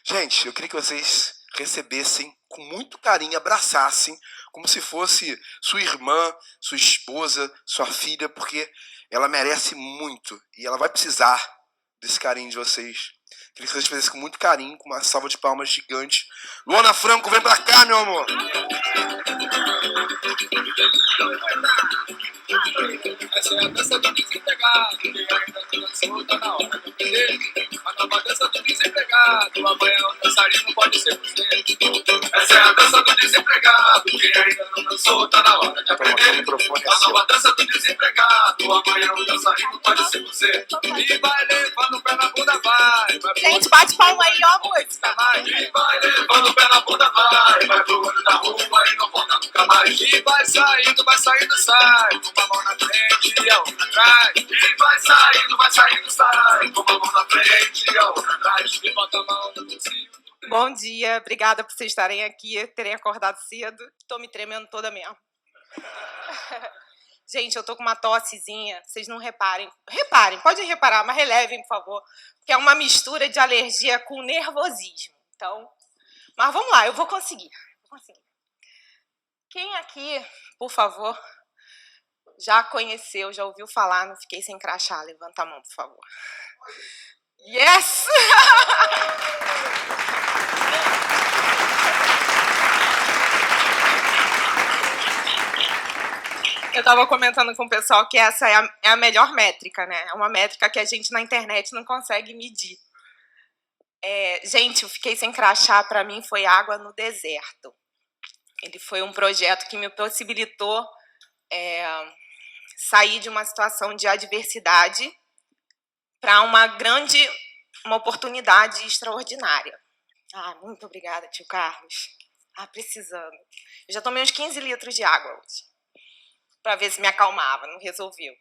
Gente, eu queria que vocês recebessem com muito carinho, abraçassem, como se fosse sua irmã, sua esposa, sua filha, porque ela merece muito e ela vai precisar desse carinho de vocês. Queria que vocês fizessem com muito carinho, com uma salva de palmas gigante. Luana Franco, vem pra cá, meu amor! Essa é a dança do desempregado, quem ainda não dançou tá na hora de aprender. A nova dança do desempregado, amanhã o dançarino pode ser você. Essa é a dança do desempregado, quem ainda não dançou tá na hora de aprender. A nova dança do desempregado, amanhã o dançarino pode ser você. E vai levando o pé na bunda, vai. Gente, bate palma aí, ó, música. E vai levando o pé na bunda, vai pro olho da rua e não volta nunca mais. E vai saindo, sai. Com uma mão na frente e a outra atrás. E vai saindo, sai. Com uma mão na frente e a outra atrás. E bota a mão no bolsinho. Bom dia, obrigada por vocês estarem aqui, terem acordado cedo. Tô me tremendo toda mesmo. Gente, eu tô com uma tossezinha, vocês não reparem. Reparem, podem reparar, mas relevem, por favor. Porque é uma mistura de alergia com nervosismo. Então, mas vamos lá, eu vou conseguir. Quem aqui, por favor, já conheceu, já ouviu falar, não fiquei sem crachá? Levanta a mão, por favor. Yes! Eu estava comentando com o pessoal que essa é a melhor métrica, né? É uma métrica que a gente na internet não consegue medir. Gente, eu fiquei sem crachá, para mim foi água no deserto. Ele foi um projeto que me possibilitou sair de uma situação de adversidade para uma oportunidade extraordinária. Muito obrigada, tio Carlos. Precisando. Eu já tomei uns 15 litros de água hoje, para ver se me acalmava, não resolveu.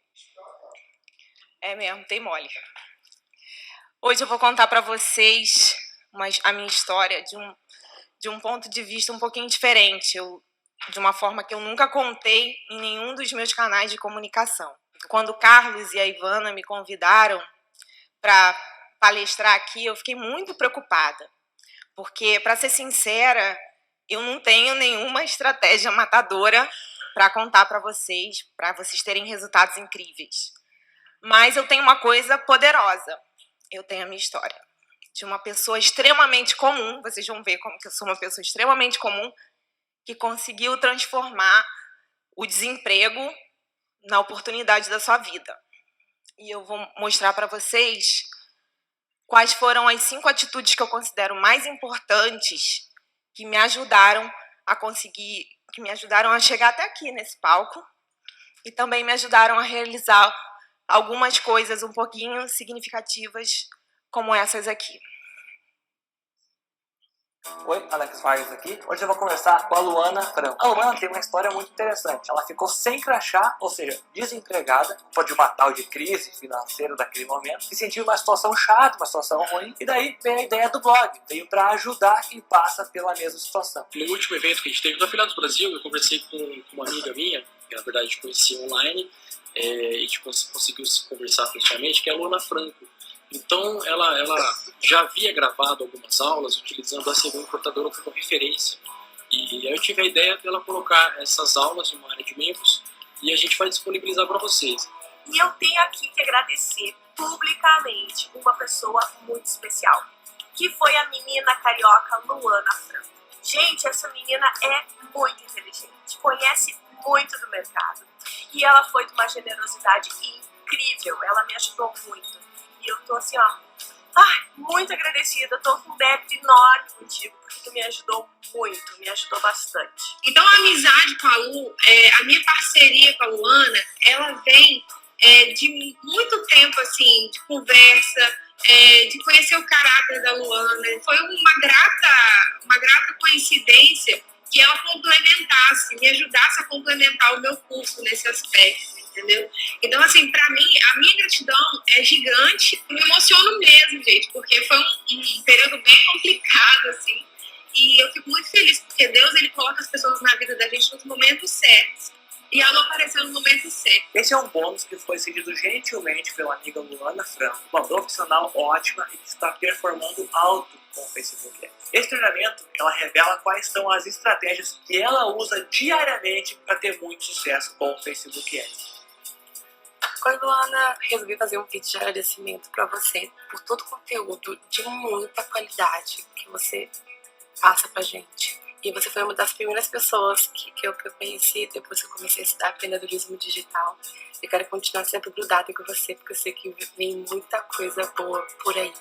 É mesmo, tem mole. Hoje eu vou contar para vocês a minha história de um ponto de vista um pouquinho diferente, de uma forma que eu nunca contei em nenhum dos meus canais de comunicação. Quando o Carlos e a Ivana me convidaram para palestrar aqui, eu fiquei muito preocupada, porque, para ser sincera, eu não tenho nenhuma estratégia matadora para contar para vocês terem resultados incríveis. Mas eu tenho uma coisa poderosa. Eu tenho a minha história de uma pessoa extremamente comum, vocês vão ver como que eu sou uma pessoa extremamente comum, que conseguiu transformar o desemprego na oportunidade da sua vida. E eu vou mostrar para vocês quais foram as 5 atitudes que eu considero mais importantes que me ajudaram a chegar até aqui nesse palco e também me ajudaram a realizar algumas coisas um pouquinho significativas como essas aqui. Oi, Alex Vargas aqui. Hoje eu vou conversar com a Luana Franco. A Luana tem uma história muito interessante. Ela ficou sem crachá, ou seja, desempregada, por uma tal de crise financeira daquele momento, e sentiu uma situação chata, uma situação ruim, e daí veio a ideia do blog. Veio para ajudar quem passa pela mesma situação. No último evento que a gente teve no Afiliados Brasil, eu conversei com uma amiga minha, que na verdade a gente conhecia online, e a gente conseguiu se conversar pessoalmente, que é a Luana Franco. Então, ela já havia gravado algumas aulas utilizando a Segunda Importadora como referência. E aí eu tive a ideia de ela colocar essas aulas em uma área de membros e a gente vai disponibilizar para vocês. E eu tenho aqui que agradecer publicamente uma pessoa muito especial, que foi a menina carioca Luana Franco. Gente, essa menina é muito inteligente, conhece muito do mercado. E ela foi de uma generosidade incrível, ela me ajudou muito. E eu tô assim, muito agradecida, tô com um débito enorme contigo, porque tu me ajudou muito, me ajudou bastante. Então a amizade com a Lu, a minha parceria com a Luana, ela vem de muito tempo, assim, de conversa, de conhecer o caráter da Luana. Foi uma grata coincidência que ela complementasse, me ajudasse a complementar o meu curso nesse aspecto. Entendeu? Então, assim, pra mim, a minha gratidão é gigante. Eu me emociono mesmo, gente, porque foi um período bem complicado, assim. E eu fico muito feliz, porque Deus, ele coloca as pessoas na vida da gente nos momentos certos. E ela apareceu no momento certo. Esse é um bônus que foi cedido gentilmente pela amiga Luana Franco, uma profissional ótima e que está performando alto com o Facebook Ads. Esse treinamento, ela revela quais são as estratégias que ela usa diariamente para ter muito sucesso com o Facebook Ads. Oi, Luana, resolvi fazer um vídeo de agradecimento para você por todo o conteúdo de muita qualidade que você passa pra gente. E você foi uma das primeiras pessoas que eu conheci depois que eu comecei a estudar empreendedorismo digital. Eu quero continuar sempre grudada com você, porque eu sei que vem muita coisa boa por aí.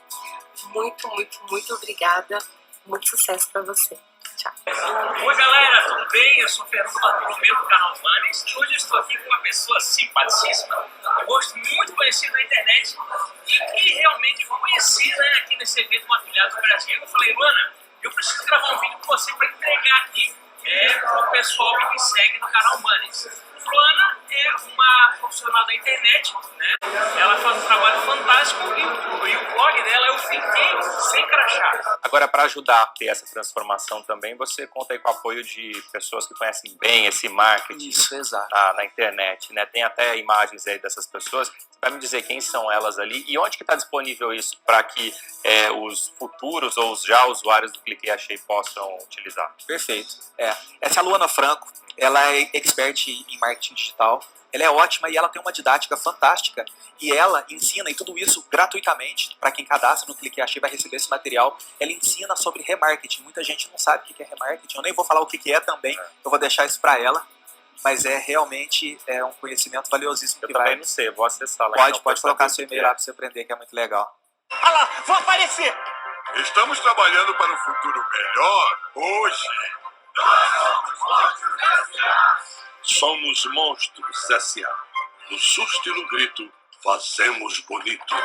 Muito, muito, muito obrigada. Muito sucesso para você. Tchau. Oi, galera, tudo bem? Eu sou Fernando Bartolomeu do canal Manes e hoje eu estou aqui com uma pessoa simpaticíssima, eu gosto muito conhecido na internet e que realmente conheci, né, aqui nesse evento do Afiliados Brasil. Eu falei, Luana, eu preciso gravar um vídeo com você para entregar aqui para o pessoal que me segue no canal Manes. Luana é uma profissional da internet, né? Ela faz um trabalho fantástico e o blog dela é o Fiquei Sem Crachá. Agora, para ajudar a ter essa transformação também, você conta aí com o apoio de pessoas que conhecem bem esse marketing. Isso, exato. Na internet, né? Tem até imagens aí dessas pessoas. Você vai me dizer quem são elas ali e onde que está disponível isso para que os futuros ou os já usuários do Cliquei Achei possam utilizar? Perfeito. Essa é a Luana Franco. Ela é expert em marketing digital, ela é ótima e ela tem uma didática fantástica e ela ensina, e tudo isso gratuitamente, para quem cadastra no Cliquei Achei vai receber esse material. Ela ensina sobre remarketing, muita gente não sabe o que é remarketing, eu nem vou falar o que é também, eu vou deixar isso para ela, mas realmente um conhecimento valiosíssimo. Eu também não sei, vou acessar lá. Pode colocar seu e-mail lá para você aprender, que é muito legal. Olha lá, vou aparecer! Estamos trabalhando para um futuro melhor hoje. Somos Monstros S.A. No susto e no grito, fazemos bonito.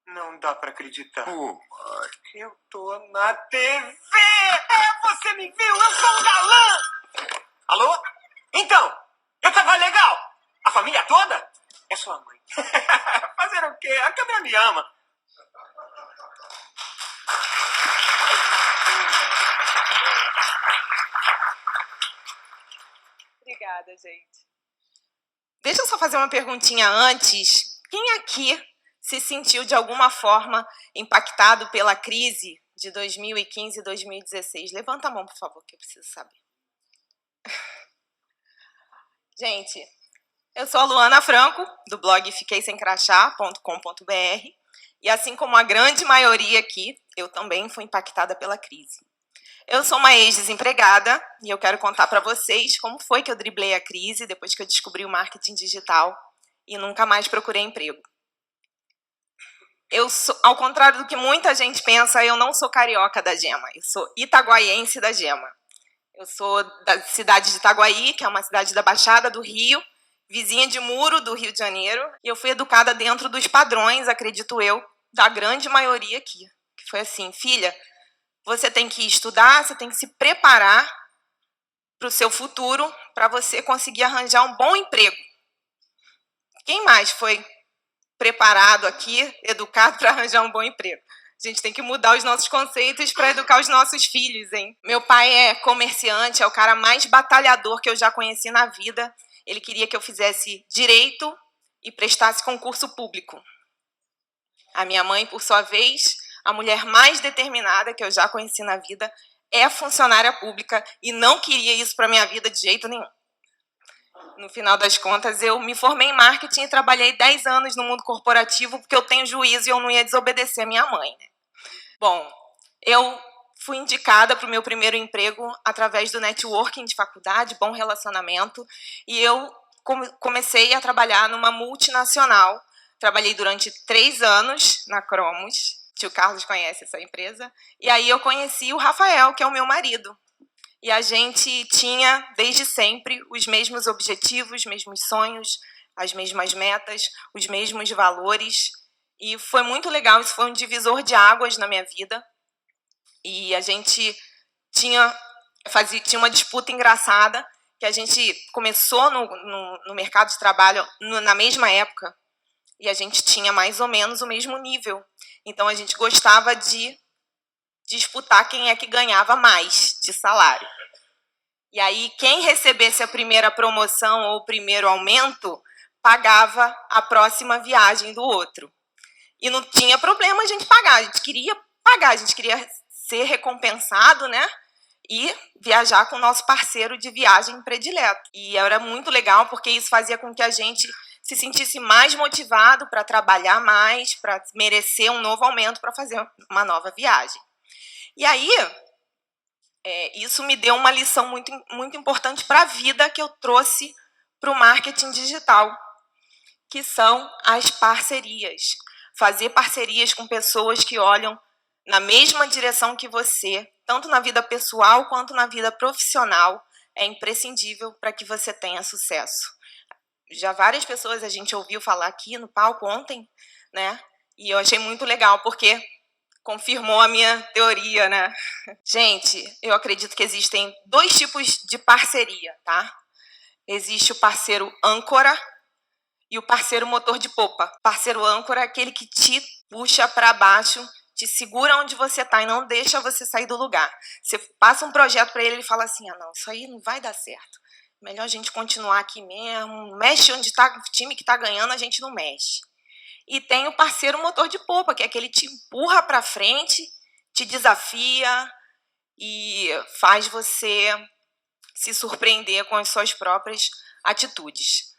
Não dá pra acreditar. Oh, Eu tô na TV! Você me viu? Eu sou um galã! Alô? Então, eu tava legal? A família toda? É sua mãe. Fazer o quê? A câmera me ama. Obrigada, gente. Deixa eu só fazer uma perguntinha antes. Quem aqui se sentiu de alguma forma impactado pela crise de 2015 e 2016? Levanta a mão, por favor, que eu preciso saber. Gente, eu sou a Luana Franco, do blog fiqueisemcrachá.com.br, e assim como a grande maioria aqui, eu também fui impactada pela crise. Eu sou uma ex-desempregada e eu quero contar para vocês como foi que eu driblei a crise depois que eu descobri o marketing digital e nunca mais procurei emprego. Ao contrário do que muita gente pensa, eu não sou carioca da Gema, eu sou itaguaiense da Gema. Eu sou da cidade de Itaguaí, que é uma cidade da Baixada do Rio, vizinha de Muro, do Rio de Janeiro, e eu fui educada dentro dos padrões, acredito eu, da grande maioria aqui. Que foi assim, filha, você tem que estudar, você tem que se preparar para o seu futuro, para você conseguir arranjar um bom emprego. Quem mais foi preparado aqui, educado para arranjar um bom emprego? A gente tem que mudar os nossos conceitos para educar os nossos filhos, hein? Meu pai é comerciante, é o cara mais batalhador que eu já conheci na vida. Ele queria que eu fizesse direito e prestasse concurso público. A minha mãe, por sua vez, a mulher mais determinada que eu já conheci na vida, é funcionária pública e não queria isso para minha vida de jeito nenhum. No final das contas, eu me formei em marketing e trabalhei 10 anos no mundo corporativo porque eu tenho juízo e eu não ia desobedecer a minha mãe, né? Bom, eu fui indicada para o meu primeiro emprego através do networking de faculdade, bom relacionamento, e eu comecei a trabalhar numa multinacional. Trabalhei durante 3 anos na Cromos. Tio Carlos conhece essa empresa. E aí eu conheci o Rafael, que é o meu marido. E a gente tinha, desde sempre, os mesmos objetivos, os mesmos sonhos, as mesmas metas, os mesmos valores. E foi muito legal, isso foi um divisor de águas na minha vida. E a gente tinha uma disputa engraçada, que a gente começou no mercado de trabalho na mesma época. E a gente tinha mais ou menos o mesmo nível. Então, a gente gostava de disputar quem é que ganhava mais de salário. E aí, quem recebesse a primeira promoção ou o primeiro aumento, pagava a próxima viagem do outro. E não tinha problema a gente pagar, a gente queria pagar, a gente queria ser recompensado, né? E viajar com o nosso parceiro de viagem predileto. E era muito legal, porque isso fazia com que a gente se sentisse mais motivado para trabalhar mais, para merecer um novo aumento, para fazer uma nova viagem. E aí, isso me deu uma lição muito importante para a vida que eu trouxe para o marketing digital, que são as parcerias. Fazer parcerias com pessoas que olham na mesma direção que você, tanto na vida pessoal quanto na vida profissional, é imprescindível para que você tenha sucesso. Já várias pessoas a gente ouviu falar aqui no palco ontem, né? E eu achei muito legal, porque confirmou a minha teoria, né? Gente, eu acredito que existem 2 tipos de parceria, tá? Existe o parceiro âncora e o parceiro motor de popa. Parceiro âncora é aquele que te puxa para baixo, te segura onde você está e não deixa você sair do lugar. Você passa um projeto para ele, ele fala assim, não, isso aí não vai dar certo. Melhor a gente continuar aqui mesmo, mexe onde está o time que está ganhando, a gente não mexe. E tem o parceiro motor de popa, que é aquele que te empurra para frente, te desafia e faz você se surpreender com as suas próprias atitudes.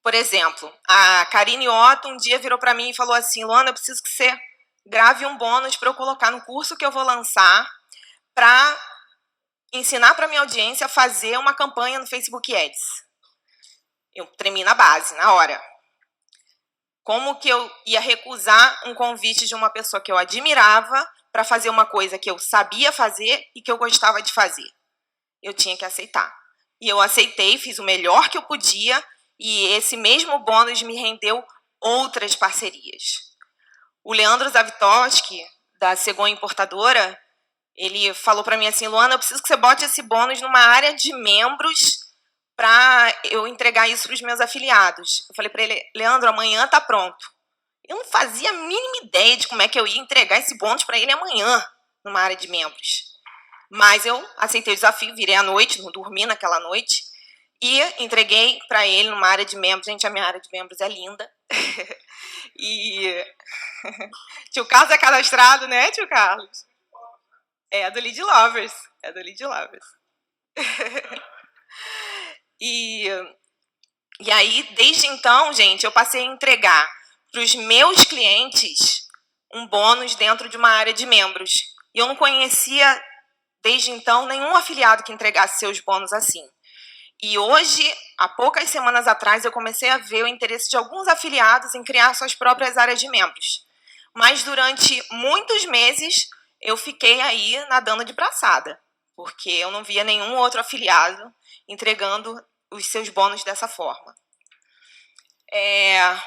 Por exemplo, a Karine Otto um dia virou para mim e falou assim, Luana, eu preciso que você grave um bônus para eu colocar no curso que eu vou lançar para ensinar para minha audiência a fazer uma campanha no Facebook Ads. Eu tremi na base, na hora. Como que eu ia recusar um convite de uma pessoa que eu admirava para fazer uma coisa que eu sabia fazer e que eu gostava de fazer? Eu tinha que aceitar. E eu aceitei, fiz o melhor que eu podia, e esse mesmo bônus me rendeu outras parcerias. O Leandro Zavitoski, da Segon Importadora, ele falou para mim assim, Luana, eu preciso que você bote esse bônus numa área de membros para eu entregar isso para os meus afiliados. Eu falei para ele, Leandro, amanhã está pronto. Eu não fazia a mínima ideia de como é que eu ia entregar esse bônus para ele amanhã, numa área de membros. Mas eu aceitei o desafio, virei à noite, não dormi naquela noite, e entreguei para ele numa área de membros. Gente, a minha área de membros é linda. E tio Carlos é cadastrado, né, tio Carlos? É do Lead Lovers. É do Lead Lovers. E aí, desde então, gente, eu passei a entregar para os meus clientes um bônus dentro de uma área de membros. E eu não conhecia, desde então, nenhum afiliado que entregasse seus bônus assim. E hoje, há poucas semanas atrás, eu comecei a ver o interesse de alguns afiliados em criar suas próprias áreas de membros. Mas durante muitos meses, eu fiquei aí nadando de braçada, porque eu não via nenhum outro afiliado entregando os seus bônus dessa forma.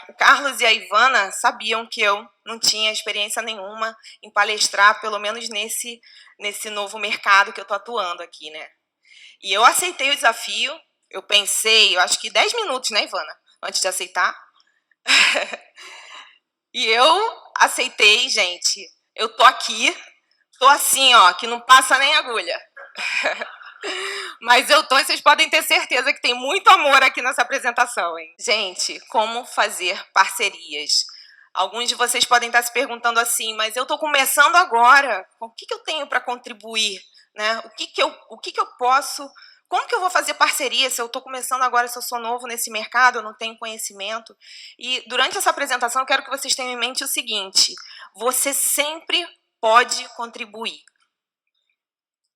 O Carlos e a Ivana sabiam que eu não tinha experiência nenhuma em palestrar, pelo menos nesse novo mercado que eu estou atuando aqui, né? E eu aceitei o desafio, eu pensei, eu acho que 10 minutos, né, Ivana? Antes de aceitar. E eu aceitei, gente. Eu tô aqui, tô assim, ó, que não passa nem agulha. Mas eu tô, e vocês podem ter certeza que tem muito amor aqui nessa apresentação, hein? Gente, como fazer parcerias? Alguns de vocês podem estar se perguntando assim, mas eu estou começando agora, o que eu tenho para contribuir? Né? O que eu posso... Como que eu vou fazer parceria se eu estou começando agora, se eu sou novo nesse mercado, eu não tenho conhecimento? E durante essa apresentação eu quero que vocês tenham em mente o seguinte, você sempre pode contribuir.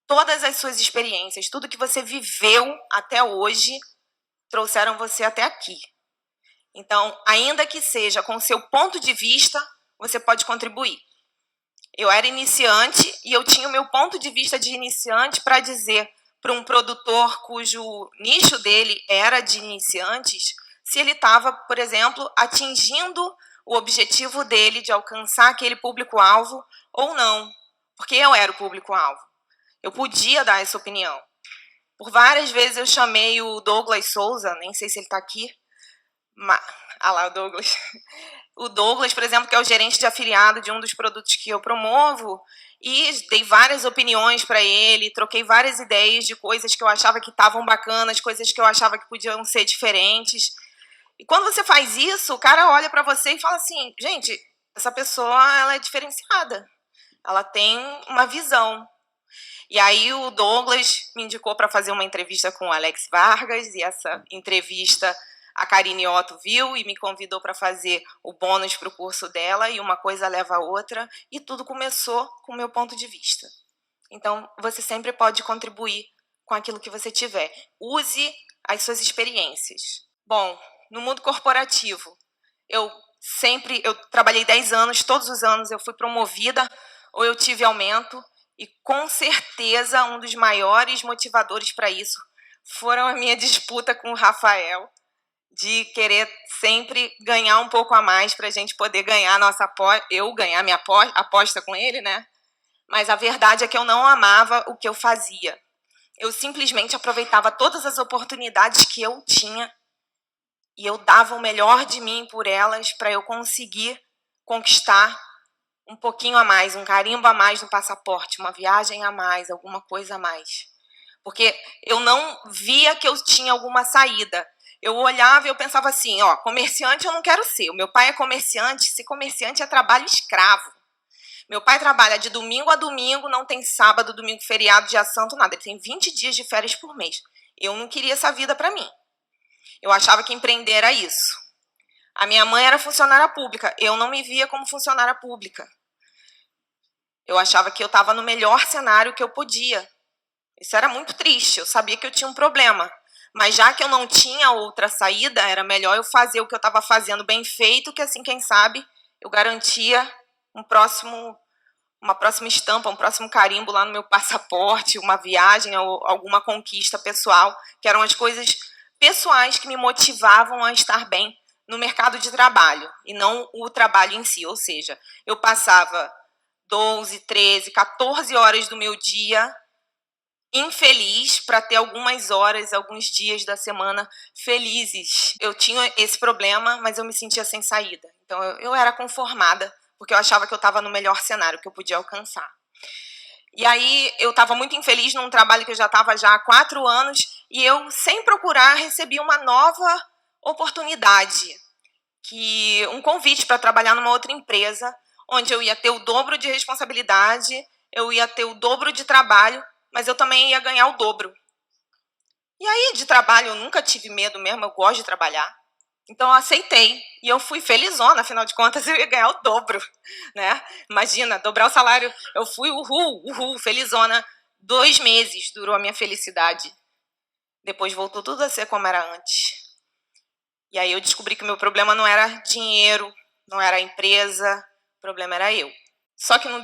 Todas as suas experiências, tudo que você viveu até hoje, trouxeram você até aqui. Então, ainda que seja com o seu ponto de vista, você pode contribuir. Eu era iniciante e eu tinha o meu ponto de vista de iniciante para dizer para um produtor cujo nicho dele era de iniciantes, se ele estava, por exemplo, atingindo o objetivo dele de alcançar aquele público-alvo ou não, porque eu era o público-alvo. Eu podia dar essa opinião. Por várias vezes eu chamei o Douglas Souza, nem sei se ele está aqui. Ah lá, o Douglas. O Douglas, por exemplo, que é o gerente de afiliado de um dos produtos que eu promovo, e dei várias opiniões para ele, troquei várias ideias de coisas que eu achava que estavam bacanas, coisas que eu achava que podiam ser diferentes. E quando você faz isso, o cara olha para você e fala assim, gente, essa pessoa ela é diferenciada. ela tem uma visão. E aí o Douglas me indicou para fazer uma entrevista com o Alex Vargas, e essa entrevista a Karine Otto viu e me convidou para fazer o bônus para o curso dela, e uma coisa leva a outra, e tudo começou com o meu ponto de vista. Então, você sempre pode contribuir com aquilo que você tiver. Use as suas experiências. Bom, no mundo corporativo, eu trabalhei 10 anos, todos os anos eu fui promovida ou eu tive aumento, e com certeza um dos maiores motivadores para isso foram a minha disputa com o Rafael, de querer sempre ganhar um pouco a mais para a gente poder ganhar a nossa aposta, eu ganhar minha aposta com ele, né? Mas a verdade é que eu não amava o que eu fazia. Eu simplesmente aproveitava todas as oportunidades que eu tinha e eu dava o melhor de mim por elas para eu conseguir conquistar um pouquinho a mais, um carimbo a mais no passaporte, uma viagem a mais, alguma coisa a mais. Porque eu não via que eu tinha alguma saída. Eu olhava e eu pensava assim, ó, comerciante eu não quero ser. O meu pai é comerciante, ser comerciante é trabalho escravo. Meu pai trabalha de domingo a domingo, não tem sábado, domingo, feriado, dia santo, nada. Ele tem 20 dias de férias por mês. Eu não queria essa vida para mim. Eu achava que empreender era isso. A minha mãe era funcionária pública. Eu não me via como funcionária pública. Eu achava que eu estava no melhor cenário que eu podia. Isso era muito triste. Eu sabia que eu tinha um problema. Mas já que eu não tinha outra saída, era melhor eu fazer o que eu estava fazendo bem feito, que assim, quem sabe, eu garantia uma próxima estampa, um próximo carimbo lá no meu passaporte, uma viagem ou alguma conquista pessoal, que eram as coisas pessoais que me motivavam a estar bem no mercado de trabalho, e não o trabalho em si. Ou seja, eu passava 12, 13, 14 horas do meu dia infeliz para ter algumas horas, alguns dias da semana felizes. Eu tinha esse problema, mas eu me sentia sem saída. Então eu era conformada, porque eu achava que eu estava no melhor cenário que eu podia alcançar. E aí eu estava muito infeliz num trabalho que eu já estava há 4 anos, e eu, sem procurar, recebi uma nova oportunidade, um convite para trabalhar numa outra empresa, onde eu ia ter o dobro de responsabilidade, eu ia ter o dobro de trabalho, mas eu também ia ganhar o dobro. E aí, de trabalho, eu nunca tive medo mesmo, eu gosto de trabalhar. Então, eu aceitei. E eu fui felizona, afinal de contas, eu ia ganhar o dobro, né? Imagina, dobrar o salário. Eu fui felizona. 2 meses durou a minha felicidade. Depois voltou tudo a ser como era antes. E aí eu descobri que o meu problema não era dinheiro, não era a empresa, o problema era eu. Só que não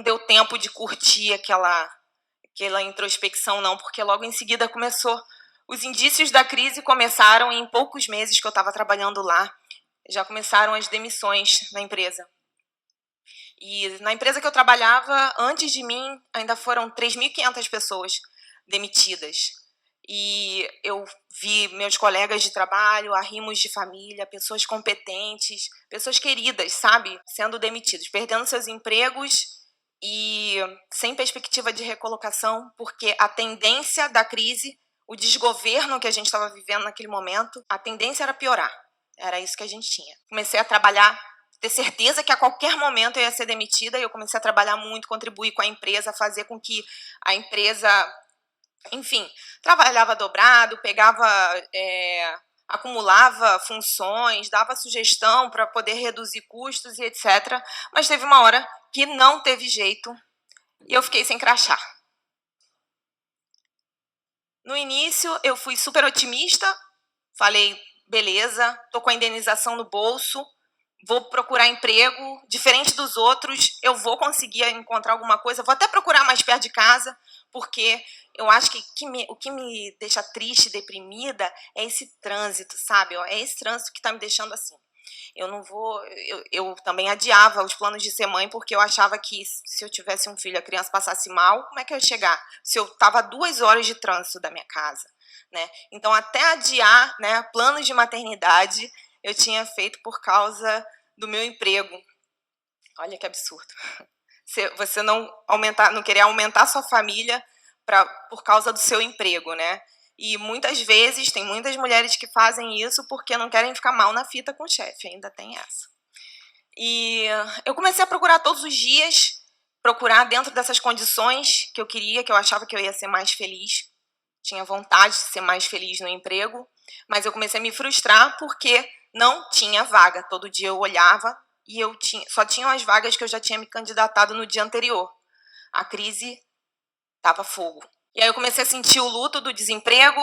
deu tempo de curtir aquela introspecção, não, porque logo em seguida os indícios da crise começaram, e em poucos meses que eu estava trabalhando lá, já começaram as demissões na empresa. E na empresa que eu trabalhava, antes de mim, ainda foram 3.500 pessoas demitidas. E eu vi meus colegas de trabalho, arrimos de família, pessoas competentes, pessoas queridas, sabe, sendo demitidas, perdendo seus empregos e sem perspectiva de recolocação, porque a tendência da crise, o desgoverno que a gente estava vivendo naquele momento, a tendência era piorar. Era isso que a gente tinha. Comecei a trabalhar, ter certeza que a qualquer momento eu ia ser demitida, e eu comecei a trabalhar muito, contribuir com a empresa, fazer com que a empresa, enfim, trabalhava dobrado, acumulava funções, dava sugestão para poder reduzir custos e etc. Mas teve uma hora que não teve jeito e eu fiquei sem crachá. No início, eu fui super otimista, falei, beleza, tô com a indenização no bolso, vou procurar emprego, diferente dos outros, eu vou conseguir encontrar alguma coisa, vou até procurar mais perto de casa, porque eu acho que o que me deixa triste, deprimida, é esse trânsito, sabe? É esse trânsito que está me deixando assim. Eu também adiava os planos de ser mãe, porque eu achava que se eu tivesse um filho, a criança passasse mal, como é que eu ia chegar? Se eu estava a 2 horas de trânsito da minha casa, né? Então, até adiar, né, planos de maternidade, eu tinha feito por causa do meu emprego. Olha que absurdo. Você não querer aumentar a sua família por causa do seu emprego, né? E muitas vezes, tem muitas mulheres que fazem isso porque não querem ficar mal na fita com o chefe, ainda tem essa. E eu comecei a procurar todos os dias procurar dentro dessas condições que eu queria, que eu achava que eu ia ser mais feliz. Tinha vontade de ser mais feliz no emprego, mas eu comecei a me frustrar porque não tinha vaga. Todo dia eu olhava e só tinham as vagas que eu já tinha me candidatado no dia anterior. A crise estava fogo. E aí eu comecei a sentir o luto do desemprego,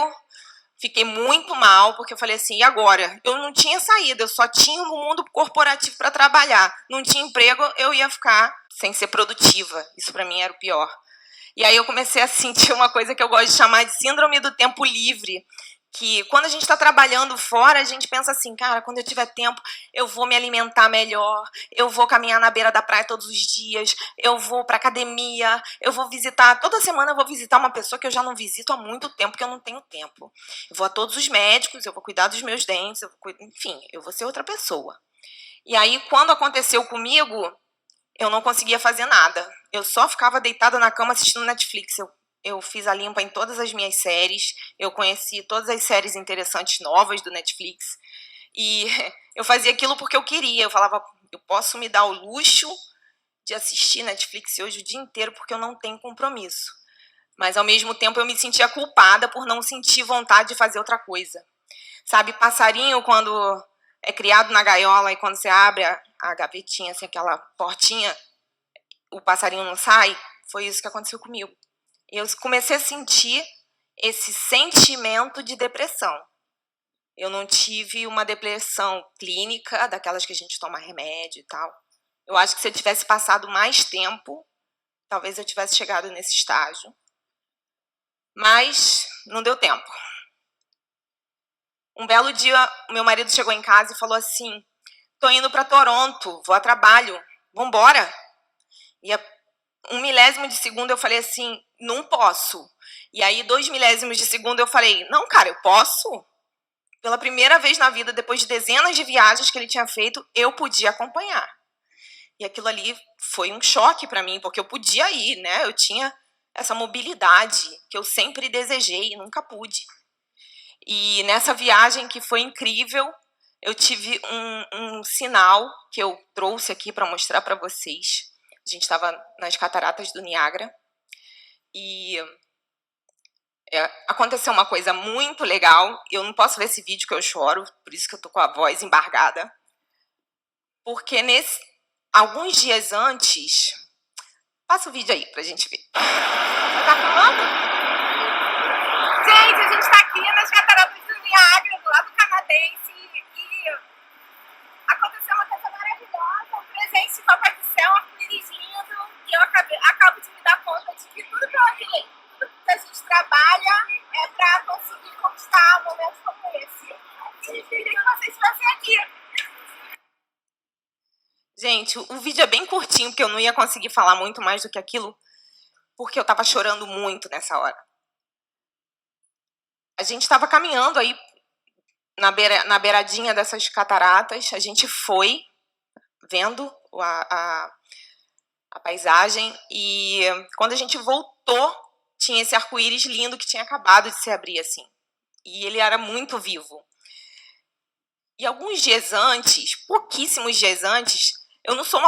fiquei muito mal, porque eu falei assim, e agora? Eu não tinha saída, eu só tinha um mundo corporativo para trabalhar. Não tinha emprego, eu ia ficar sem ser produtiva. Isso para mim era o pior. E aí eu comecei a sentir uma coisa que eu gosto de chamar de síndrome do tempo livre, que quando a gente está trabalhando fora, a gente pensa assim, cara, quando eu tiver tempo, eu vou me alimentar melhor, eu vou caminhar na beira da praia todos os dias, eu vou para academia, eu vou visitar, toda semana eu vou visitar uma pessoa que eu já não visito há muito tempo, porque eu não tenho tempo. Eu vou a todos os médicos, eu vou cuidar dos meus dentes, enfim, eu vou ser outra pessoa. E aí, quando aconteceu comigo, eu não conseguia fazer nada. Eu só ficava deitada na cama assistindo Netflix. Eu fiz a limpa em todas as minhas séries, eu conheci todas as séries interessantes novas do Netflix, e eu fazia aquilo porque eu queria. Eu falava, eu posso me dar o luxo de assistir Netflix hoje o dia inteiro porque eu não tenho compromisso. Mas, ao mesmo tempo, eu me sentia culpada por não sentir vontade de fazer outra coisa. Sabe, passarinho, quando é criado na gaiola e quando você abre a gavetinha, assim, aquela portinha, o passarinho não sai? Foi isso que aconteceu comigo. Eu comecei a sentir esse sentimento de depressão. Eu não tive uma depressão clínica, daquelas que a gente toma remédio e tal. Eu acho que se eu tivesse passado mais tempo, talvez eu tivesse chegado nesse estágio. Mas não deu tempo. Um belo dia, meu marido chegou em casa e falou assim, tô indo para Toronto, vou a trabalho, vambora. E 1 milésimo de segundo eu falei assim, não posso. E aí 2 milésimos de segundo eu falei, não, cara, eu posso. Pela primeira vez na vida, depois de dezenas de viagens que ele tinha feito, eu podia acompanhar. E aquilo ali foi um choque para mim, porque eu podia ir, né? Eu tinha essa mobilidade que eu sempre desejei e nunca pude. E nessa viagem, que foi incrível, eu tive um sinal que eu trouxe aqui para mostrar para vocês. A gente estava nas cataratas do Niágara e aconteceu uma coisa muito legal. Eu não posso ver esse vídeo que eu choro, por isso que eu tô com a voz embargada. Porque alguns dias antes... Passa o vídeo aí pra gente ver. Tá filmando? Gente, a gente tá aqui nas cataratas do Niágara, do lado canadense, e aconteceu uma coisa maravilhosa. O presente de Papai do Céu, um arco-íris lindo, e eu acabo de me dar conta de que tudo que eu arrelei, tudo que a gente trabalha é pra conseguir conquistar momentos como esse. E queria que vocês fossem aqui. Gente, o vídeo é bem curtinho, porque eu não ia conseguir falar muito mais do que aquilo, porque eu estava chorando muito nessa hora. A gente estava caminhando aí na beiradinha dessas cataratas, a gente foi vendo a paisagem, e quando a gente voltou, tinha esse arco-íris lindo que tinha acabado de se abrir, assim. E ele era muito vivo. E alguns dias antes, pouquíssimos dias antes, eu não sou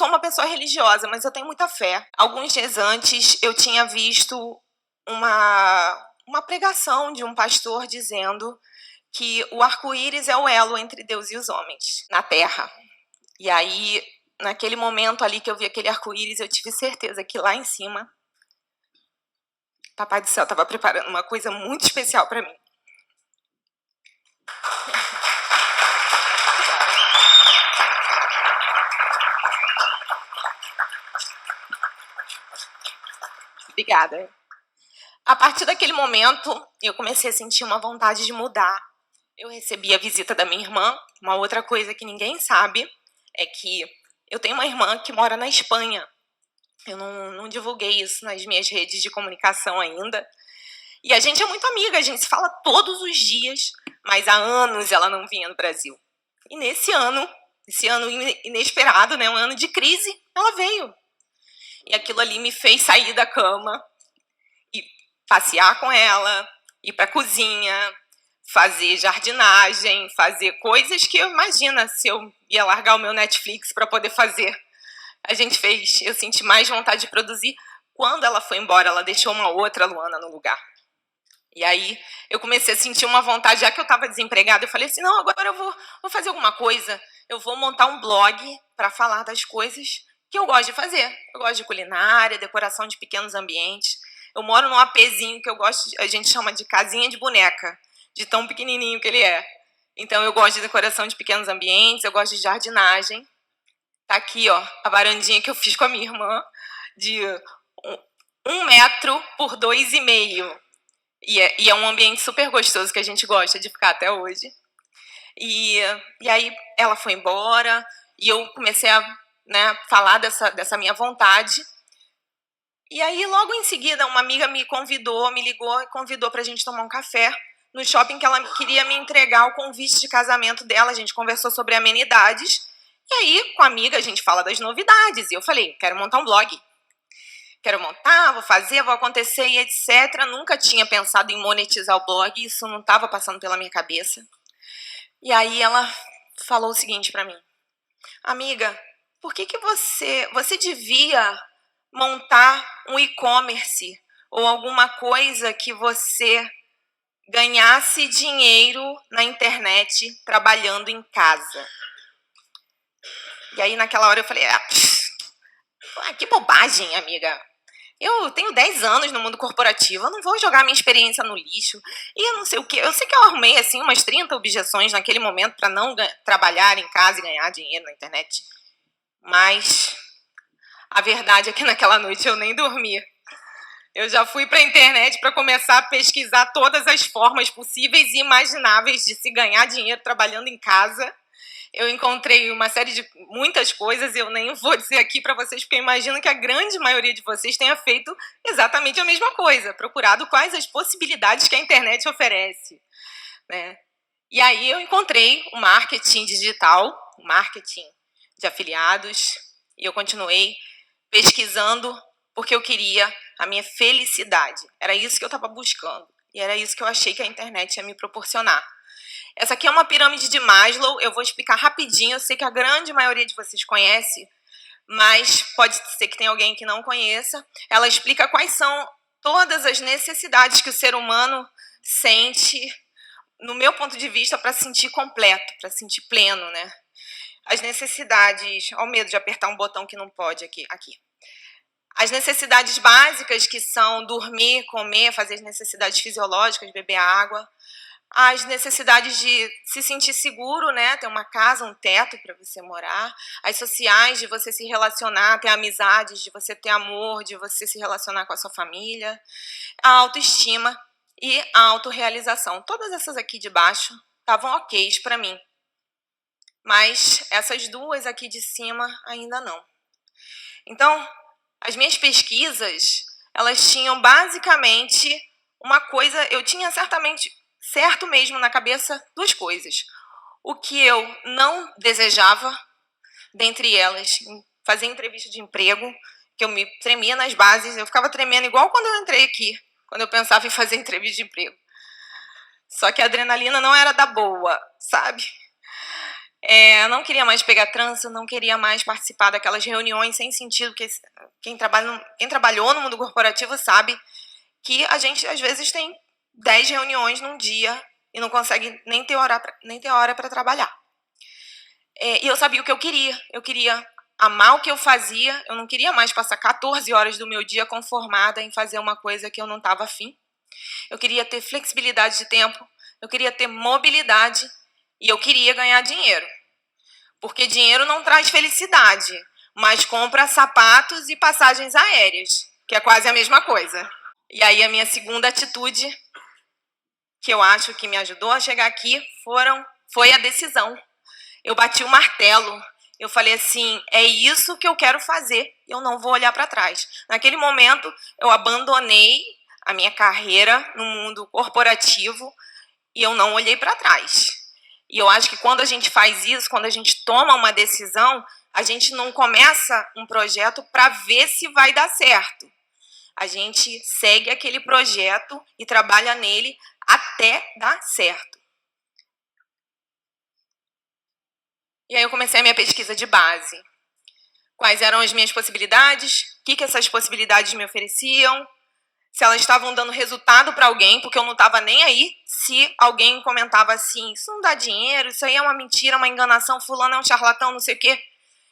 uma pessoa religiosa, mas eu tenho muita fé. Alguns dias antes, eu tinha visto uma pregação de um pastor dizendo que o arco-íris é o elo entre Deus e os homens na Terra. E aí, naquele momento ali que eu vi aquele arco-íris, eu tive certeza que lá em cima, Papai do Céu estava preparando uma coisa muito especial para mim. Obrigada. A partir daquele momento, eu comecei a sentir uma vontade de mudar. Eu recebi a visita da minha irmã. Uma outra coisa que ninguém sabe é que eu tenho uma irmã que mora na Espanha. Eu não divulguei isso nas minhas redes de comunicação ainda. E a gente é muito amiga, a gente se fala todos os dias, mas há anos ela não vinha no Brasil. E esse ano inesperado, né, um ano de crise, ela veio. E aquilo ali me fez sair da cama e passear com ela, ir para a cozinha, fazer jardinagem, fazer coisas que eu imagino se eu ia largar o meu Netflix para poder fazer eu senti mais vontade de produzir. Quando ela foi embora, ela deixou uma outra Luana no lugar. E aí eu comecei a sentir uma vontade, já que eu estava desempregada, eu falei assim, não, agora eu vou fazer alguma coisa. Eu vou montar um blog para falar das coisas que eu gosto de fazer. Eu gosto de culinária, decoração de pequenos ambientes. Eu moro num apezinho que a gente chama de casinha de boneca, de tão pequenininho que ele é. Então eu gosto de decoração de pequenos ambientes, eu gosto de jardinagem. Tá aqui, ó, a varandinha que eu fiz com a minha irmã, de 1 metro por 2,5. E é um ambiente super gostoso que a gente gosta de ficar até hoje. E aí ela foi embora e eu comecei a falar dessa minha vontade. E aí, logo em seguida, uma amiga me ligou e convidou para a gente tomar um café no shopping, que ela queria me entregar o convite de casamento dela. A gente conversou sobre amenidades. E aí, com a amiga, a gente fala das novidades. E eu falei, quero montar um blog. Quero montar, vou fazer, vou acontecer e etc. Nunca tinha pensado em monetizar o blog, isso não estava passando pela minha cabeça. E aí ela falou o seguinte para mim, amiga, por que você devia montar um e-commerce ou alguma coisa que você ganhasse dinheiro na internet trabalhando em casa? E aí naquela hora eu falei, que bobagem, amiga. Eu tenho 10 anos no mundo corporativo, eu não vou jogar minha experiência no lixo. E eu não sei o quê. Eu sei que eu arrumei assim, umas 30 objeções naquele momento para não trabalhar em casa e ganhar dinheiro na internet. Mas a verdade é que naquela noite eu nem dormi. Eu já fui para a internet para começar a pesquisar todas as formas possíveis e imagináveis de se ganhar dinheiro trabalhando em casa. Eu encontrei uma série de muitas coisas, eu nem vou dizer aqui para vocês, porque eu imagino que a grande maioria de vocês tenha feito exatamente a mesma coisa, procurado quais as possibilidades que a internet oferece, né? E aí eu encontrei o marketing digital, o marketing de afiliados, e eu continuei pesquisando porque eu queria a minha felicidade. Era isso que eu estava buscando, e era isso que eu achei que a internet ia me proporcionar. Essa aqui é uma pirâmide de Maslow, eu vou explicar rapidinho, eu sei que a grande maioria de vocês conhece, mas pode ser que tenha alguém que não conheça. Ela explica quais são todas as necessidades que o ser humano sente, no meu ponto de vista, para se sentir completo, para se sentir pleno, né? As necessidades... Olha o medo de apertar um botão que não pode aqui. As necessidades básicas, que são dormir, comer, fazer as necessidades fisiológicas, beber água. As necessidades de se sentir seguro, né? Ter uma casa, um teto para você morar. As sociais, de você se relacionar, ter amizades, de você ter amor, de você se relacionar com a sua família. A autoestima e a autorrealização. Todas essas aqui de baixo estavam ok para mim. Mas essas duas aqui de cima ainda não. Então, as minhas pesquisas, elas tinham basicamente uma coisa... Eu tinha certo mesmo na cabeça duas coisas. O que eu não desejava, dentre elas, fazer entrevista de emprego, que eu me tremia nas bases, eu ficava tremendo igual quando eu entrei aqui, quando eu pensava em fazer entrevista de emprego. Só que a adrenalina não era da boa, sabe? Eu não queria mais pegar trânsito, não queria mais participar daquelas reuniões sem sentido, porque quem trabalhou no mundo corporativo sabe que a gente, às vezes, tem 10 reuniões num dia e não consegue nem ter hora para trabalhar. E eu sabia o que eu queria. Eu queria amar o que eu fazia. Eu não queria mais passar 14 horas do meu dia conformada em fazer uma coisa que eu não estava afim. Eu queria ter flexibilidade de tempo. Eu queria ter mobilidade. E eu queria ganhar dinheiro. Porque dinheiro não traz felicidade, mas compra sapatos e passagens aéreas, que é quase a mesma coisa. E aí a minha segunda atitude, que eu acho que me ajudou a chegar aqui, foi a decisão. Eu bati o martelo. Eu falei assim, é isso que eu quero fazer, eu não vou olhar para trás. Naquele momento, eu abandonei a minha carreira no mundo corporativo e eu não olhei para trás. E eu acho que quando a gente faz isso, quando a gente toma uma decisão, a gente não começa um projeto para ver se vai dar certo. A gente segue aquele projeto e trabalha nele até dar certo. E aí eu comecei a minha pesquisa de base. quais eram as minhas possibilidades, o que essas possibilidades me ofereciam, se elas estavam dando resultado para alguém, porque eu não estava nem aí se alguém comentava assim, isso não dá dinheiro, isso aí é uma mentira, uma enganação, fulano é um charlatão, não sei o quê.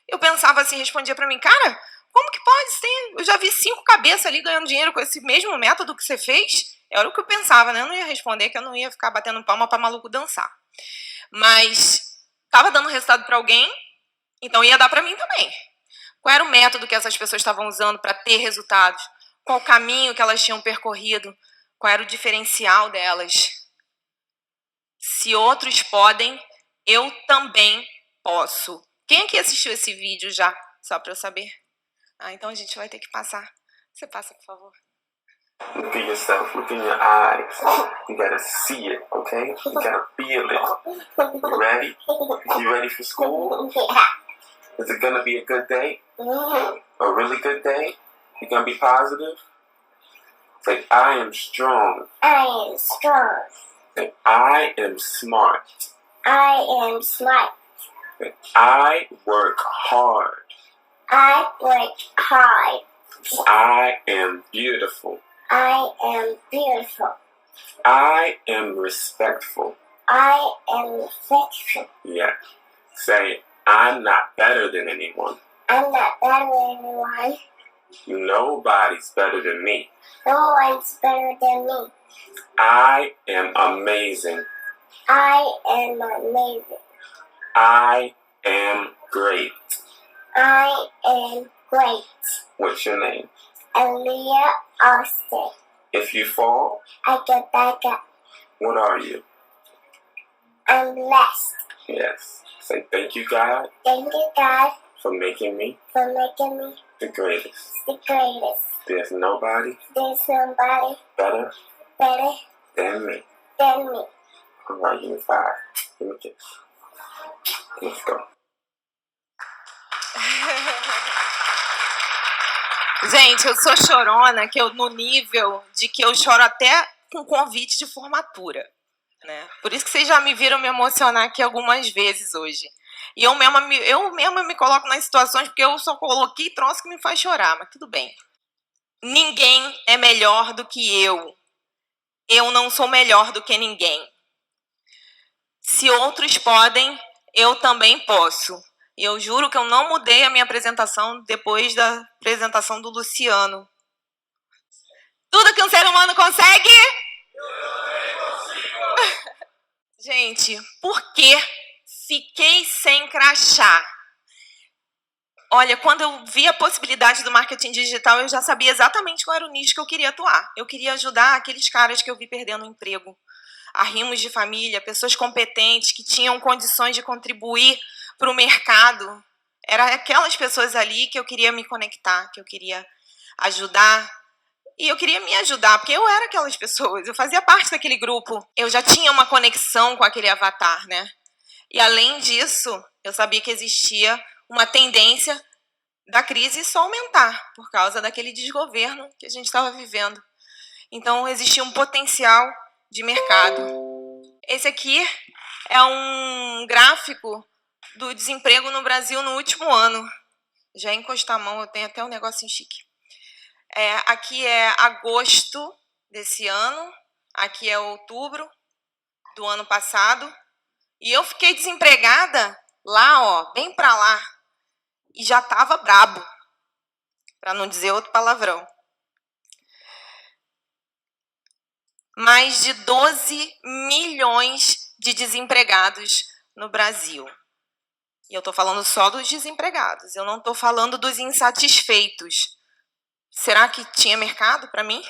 Eu pensava assim, respondia para mim, cara, como que pode? Eu já vi 5 cabeças ali ganhando dinheiro com esse mesmo método que você fez. Era o que eu pensava, né? Eu não ia responder, que eu não ia ficar batendo palma para maluco dançar. Mas estava dando resultado para alguém, então ia dar para mim também. Qual era o método que essas pessoas estavam usando para ter resultados? Qual o caminho que elas tinham percorrido? Qual era o diferencial delas? Se outros podem, eu também posso. Quem aqui assistiu esse vídeo já? Só para eu saber. Então a gente vai ter que passar. Você passa, por favor. Look at yourself. Look in your eyes. You gotta see it, okay? You gotta feel it. You ready? You ready for school? Is it gonna be a good day? A really good day? You gonna be positive? Say, I am strong. I am strong. Say, I am smart. I am smart. Say, I work hard. I work hard. I am beautiful. I am beautiful. I am respectful. I am respectful. Yeah. Say, I'm not better than anyone. I'm not better than anyone. Nobody's better than me. No one's better than me. I am amazing. I am amazing. I am great. I am great. What's your name? Aaliyah Austin. If you fall, I get back up. what are you? I'm blessed. Yes. Say thank you, God, Thank you, God, for making me for making me the greatest. the greatest. There's nobody There's nobody better better than me. than me. All right, give me 5. Give me a kiss. Let's go. Gente, eu sou chorona, que eu no nível de que eu choro até com convite de formatura, né? Por isso que vocês já me viram me emocionar aqui algumas vezes hoje. E eu mesma me coloco nas situações porque eu só coloquei troço que me faz chorar, mas tudo bem. Ninguém é melhor do que eu. Eu não sou melhor do que ninguém. Se outros podem, eu também posso. E eu juro que eu não mudei a minha apresentação depois da apresentação do Luciano. Tudo que um ser humano consegue? Gente, por que fiquei sem crachá? Olha, quando eu vi a possibilidade do marketing digital, eu já sabia exatamente qual era o nicho que eu queria atuar. Eu queria ajudar aqueles caras que eu vi perdendo o emprego. Arrimos de família, pessoas competentes que tinham condições de contribuir para o mercado. Eram aquelas pessoas ali que eu queria me conectar, que eu queria ajudar. E eu queria me ajudar, porque eu era aquelas pessoas, eu fazia parte daquele grupo. Eu já tinha uma conexão com aquele avatar, né? E além disso, eu sabia que existia uma tendência da crise só aumentar, por causa daquele desgoverno que a gente estava vivendo. Então, existia um potencial de mercado. Esse aqui é um gráfico do desemprego no Brasil no último ano. Já encostar a mão, eu tenho até um negocinho chique. Aqui é agosto desse ano, aqui é outubro do ano passado. E eu fiquei desempregada lá, ó, bem pra lá. E já tava brabo, para não dizer outro palavrão. Mais de 12 milhões de desempregados no Brasil. E eu estou falando só dos desempregados, eu não estou falando dos insatisfeitos. Será que tinha mercado para mim?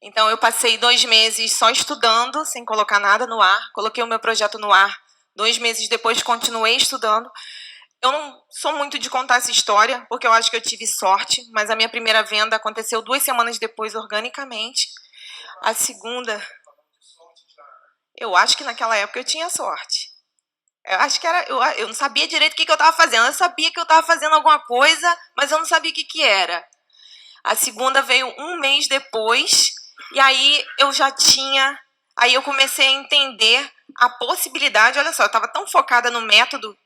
Então, eu passei 2 meses só estudando, sem colocar nada no ar. Coloquei o meu projeto no ar. 2 meses depois, continuei estudando. Eu não sou muito de contar essa história, porque eu acho que eu tive sorte, mas a minha primeira venda aconteceu 2 semanas depois, organicamente. A segunda... Eu acho que naquela época eu tinha sorte. Eu acho que era... Eu não sabia direito o que eu estava fazendo. Eu sabia que eu estava fazendo alguma coisa, mas eu não sabia o que era. A segunda veio 1 mês depois, e aí eu já tinha... Aí eu comecei a entender a possibilidade... Olha só, eu estava tão focada no método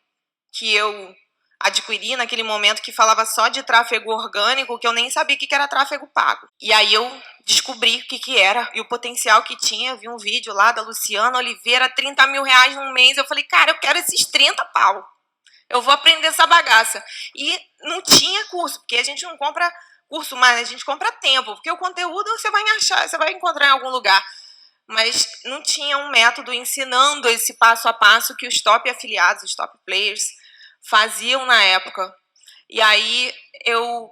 que eu adquiri naquele momento que falava só de tráfego orgânico, que eu nem sabia o que era tráfego pago. E aí eu descobri o que era e o potencial que tinha. Eu vi um vídeo lá da Luciana Oliveira, 30 mil reais num mês. Eu falei, cara, eu quero esses 30 pau. Eu vou aprender essa bagaça. E não tinha curso, porque a gente não compra curso mais, a gente compra tempo, porque o conteúdo você vai achar, você vai encontrar em algum lugar. Mas não tinha um método ensinando esse passo a passo que os top afiliados, os top players, faziam na época. E aí eu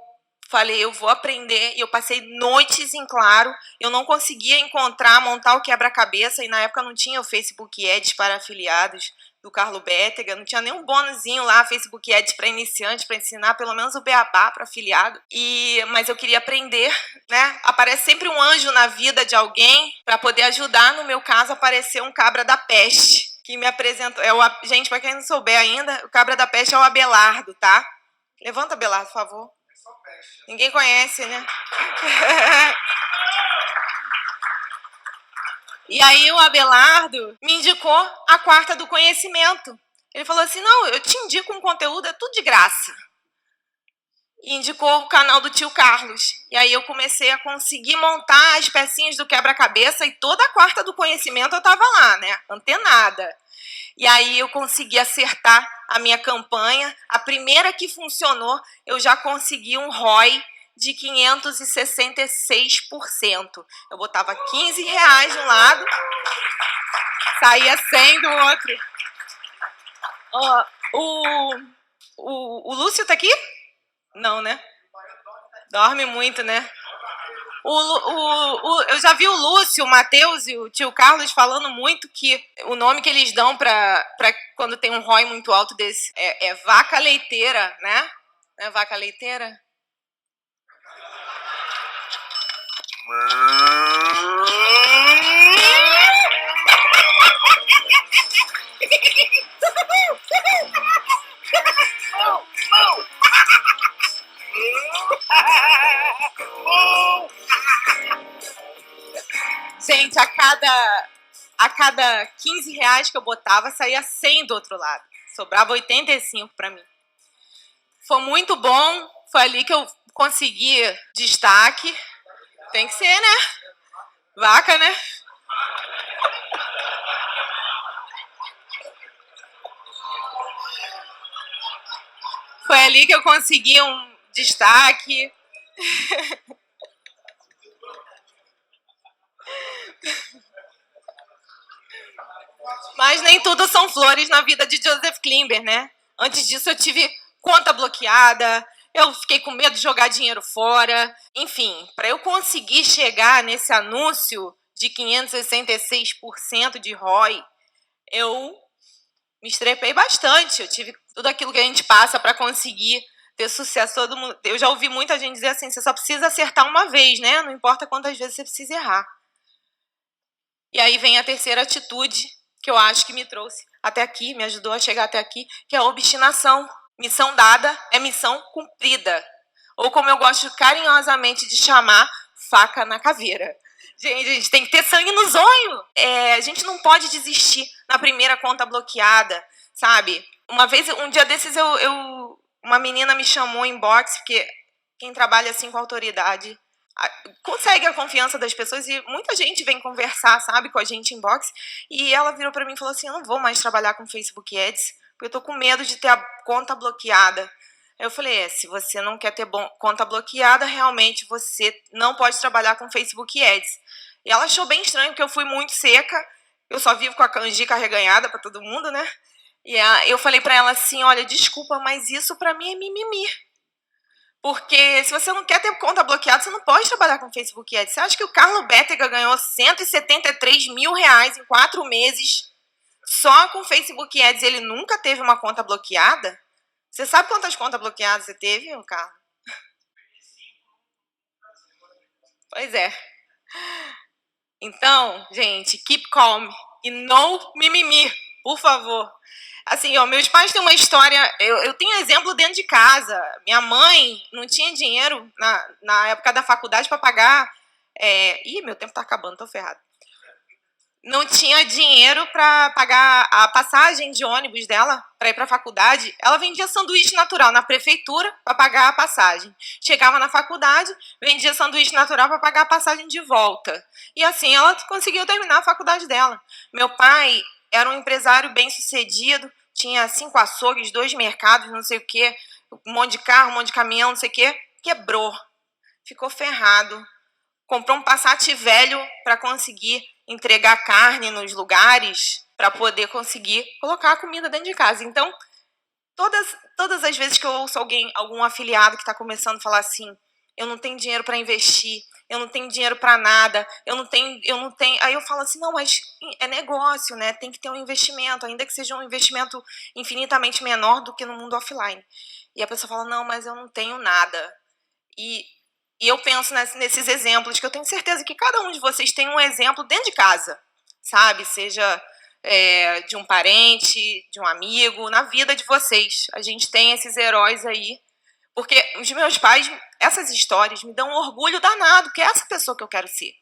falei, eu vou aprender, e eu passei noites em claro, eu não conseguia montar o quebra-cabeça, e na época não tinha o Facebook Ads para afiliados do Carlo Bétega, não tinha nenhum bônusinho lá, Facebook Ads para iniciante, para ensinar pelo menos o beabá para afiliado. Mas eu queria aprender, né? Aparece sempre um anjo na vida de alguém para poder ajudar. No meu caso, apareceu um cabra da peste, que me apresentou. Gente, para quem não souber ainda, o cabra da peste é o Abelardo, tá? Levanta, Abelardo, por favor. Ninguém conhece, né? E aí o Abelardo me indicou a quarta do conhecimento. Ele falou assim, não, eu te indico um conteúdo, é tudo de graça. E indicou o canal do tio Carlos. E aí eu comecei a conseguir montar as pecinhas do quebra-cabeça, e toda a quarta do conhecimento eu estava lá, né? Antenada. E aí eu consegui acertar a minha campanha. A primeira que funcionou, eu já consegui um ROI de 566%. Eu botava 15 reais de um lado, saía 100 do outro. O Lúcio tá aqui? Não, né? Dorme muito, né? Eu já vi o Lúcio, o Matheus e o tio Carlos falando muito que o nome que eles dão para quando tem um ROI muito alto desse é vaca leiteira, né? Não é vaca leiteira? Gente, a cada 15 reais que eu botava, saía 100 do outro lado. Sobrava 85 para mim. Foi muito bom. Foi ali que eu consegui destaque. Tem que ser, né? Vaca, né? Foi ali que eu consegui um destaque. Mas nem tudo são flores na vida de Joseph Klimber, né? Antes disso eu tive conta bloqueada, eu fiquei com medo de jogar dinheiro fora. Enfim, para eu conseguir chegar nesse anúncio de 566% de ROI, eu me estrepei bastante. Eu tive tudo aquilo que a gente passa para conseguir ter sucesso. Todo mundo, eu já ouvi muita gente dizer assim, você só precisa acertar uma vez, né? Não importa quantas vezes você precisa errar. E aí vem a terceira atitude, que eu acho que me trouxe até aqui, me ajudou a chegar até aqui, que é a obstinação. Missão dada é missão cumprida. Ou como eu gosto carinhosamente de chamar, faca na caveira. Gente, a gente tem que ter sangue no zóio. A gente não pode desistir na primeira conta bloqueada, sabe? Um dia desses, uma menina me chamou em inbox, porque quem trabalha assim com autoridade consegue a confiança das pessoas, e muita gente vem conversar, sabe, com a gente em inbox, e ela virou para mim e falou assim, eu não vou mais trabalhar com Facebook Ads, porque eu tô com medo de ter a conta bloqueada. Eu falei, se você não quer ter conta bloqueada, realmente você não pode trabalhar com Facebook Ads. E ela achou bem estranho, porque eu fui muito seca, eu só vivo com a canjica arreganhada para todo mundo, né? E eu falei para ela assim, olha, desculpa, mas isso para mim é mimimi. Porque se você não quer ter conta bloqueada, você não pode trabalhar com Facebook Ads. Você acha que o Carlo Bétega ganhou 173 mil reais em 4 meses só com Facebook Ads? Ele nunca teve uma conta bloqueada? Você sabe quantas contas bloqueadas você teve, Carlo? Pois é. Então, gente, keep calm e no mimimi, por favor. Assim, meus pais têm uma história... Eu tenho exemplo dentro de casa. Minha mãe não tinha dinheiro na época da faculdade para pagar... Ih, meu tempo tá acabando, tô ferrado. não tinha dinheiro para pagar a passagem de ônibus dela para ir para a faculdade. Ela vendia sanduíche natural na prefeitura para pagar a passagem. Chegava na faculdade, vendia sanduíche natural para pagar a passagem de volta. E assim ela conseguiu terminar a faculdade dela. Meu pai era um empresário bem-sucedido, tinha 5 açougues, 2 mercados, não sei o quê, um monte de carro, um monte de caminhão, não sei o quê. Quebrou, ficou ferrado. Comprou um Passat velho para conseguir entregar carne nos lugares, para poder conseguir colocar a comida dentro de casa. Então, todas as vezes que eu ouço algum afiliado que está começando a falar assim, eu não tenho dinheiro para investir, eu não tenho dinheiro para nada, eu não tenho... Aí eu falo assim, não, mas é negócio, né? Tem que ter um investimento, ainda que seja um investimento infinitamente menor do que no mundo offline. E a pessoa fala, não, mas eu não tenho nada. E eu penso nesses exemplos, que eu tenho certeza que cada um de vocês tem um exemplo dentro de casa, sabe? Seja de um parente, de um amigo, na vida de vocês. A gente tem esses heróis aí, porque os meus pais, essas histórias me dão um orgulho danado, que é essa pessoa que eu quero ser.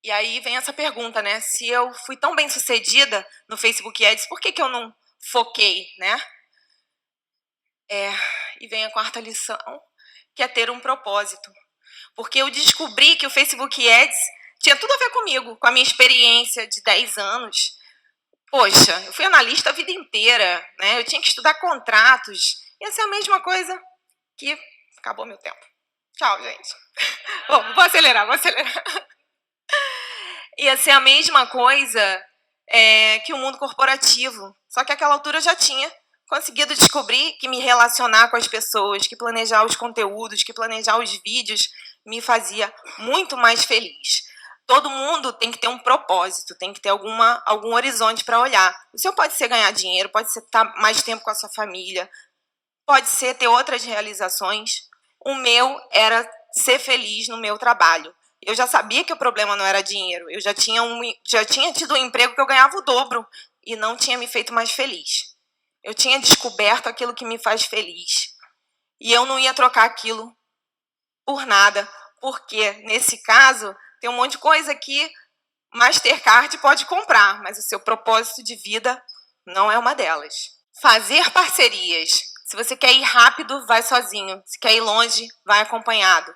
E aí vem essa pergunta, né? Se eu fui tão bem sucedida no Facebook Ads, por que eu não foquei, né? E vem a 4ª lição, que é ter um propósito. Porque eu descobri que o Facebook Ads tinha tudo a ver comigo, com a minha experiência de 10 anos. Poxa, eu fui analista a vida inteira, né? Eu tinha que estudar contratos. Ia ser a mesma coisa que... Acabou meu tempo. Tchau, gente. Bom, vou acelerar. Ia ser a mesma coisa que o mundo corporativo. Só que àquela altura eu já tinha conseguido descobrir que me relacionar com as pessoas, que planejar os conteúdos, que planejar os vídeos me fazia muito mais feliz. Todo mundo tem que ter um propósito, tem que ter algum horizonte para olhar. O seu pode ser ganhar dinheiro, pode ser estar mais tempo com a sua família, pode ser ter outras realizações. O meu era ser feliz no meu trabalho. Eu já sabia que o problema não era dinheiro. Eu já tinha tido um emprego que eu ganhava o dobro e não tinha me feito mais feliz. Eu tinha descoberto aquilo que me faz feliz. E eu não ia trocar aquilo por nada, porque, nesse caso, tem um monte de coisa que Mastercard pode comprar, mas o seu propósito de vida não é uma delas. Fazer parcerias. Se você quer ir rápido, vai sozinho. Se quer ir longe, vai acompanhado.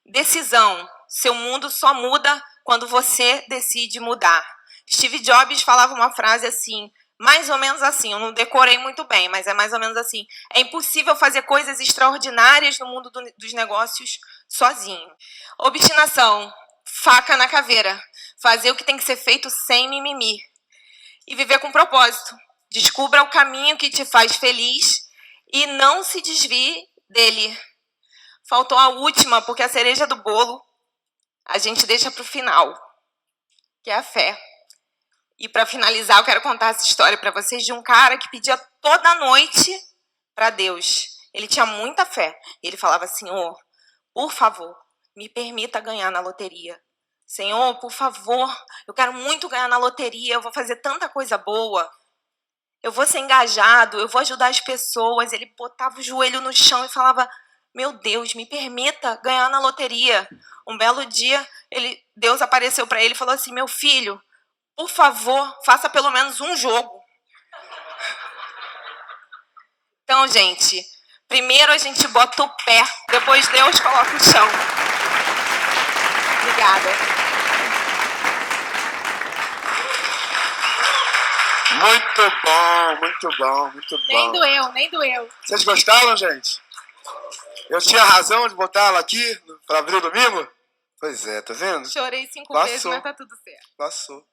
Decisão. Seu mundo só muda quando você decide mudar. Steve Jobs falava uma frase assim, mais ou menos assim, eu não decorei muito bem, mas é mais ou menos assim. É impossível fazer coisas extraordinárias no mundo dos negócios sozinho. Obstinação, faca na caveira. Fazer o que tem que ser feito sem mimimi. E viver com propósito. Descubra o caminho que te faz feliz e não se desvie dele. Faltou a última, porque a cereja do bolo a gente deixa para o final, que é a fé. E para finalizar, eu quero contar essa história para vocês de um cara que pedia toda noite para Deus. Ele tinha muita fé. Ele falava, Senhor, por favor, me permita ganhar na loteria. Senhor, por favor, eu quero muito ganhar na loteria, eu vou fazer tanta coisa boa. Eu vou ser engajado, eu vou ajudar as pessoas. Ele botava o joelho no chão e falava, meu Deus, me permita ganhar na loteria. Um belo dia, Deus apareceu para ele e falou assim, meu filho, por favor, faça pelo menos um jogo. Então, gente, primeiro a gente bota o pé, depois Deus coloca o chão. Obrigada. Muito bom, muito bom, muito bom. Nem doeu. Vocês gostaram, gente? Eu tinha razão de botar ela aqui para abrir o domingo? Pois é, tá vendo? Chorei 5 Passou. vezes, mas tá tudo certo. Passou.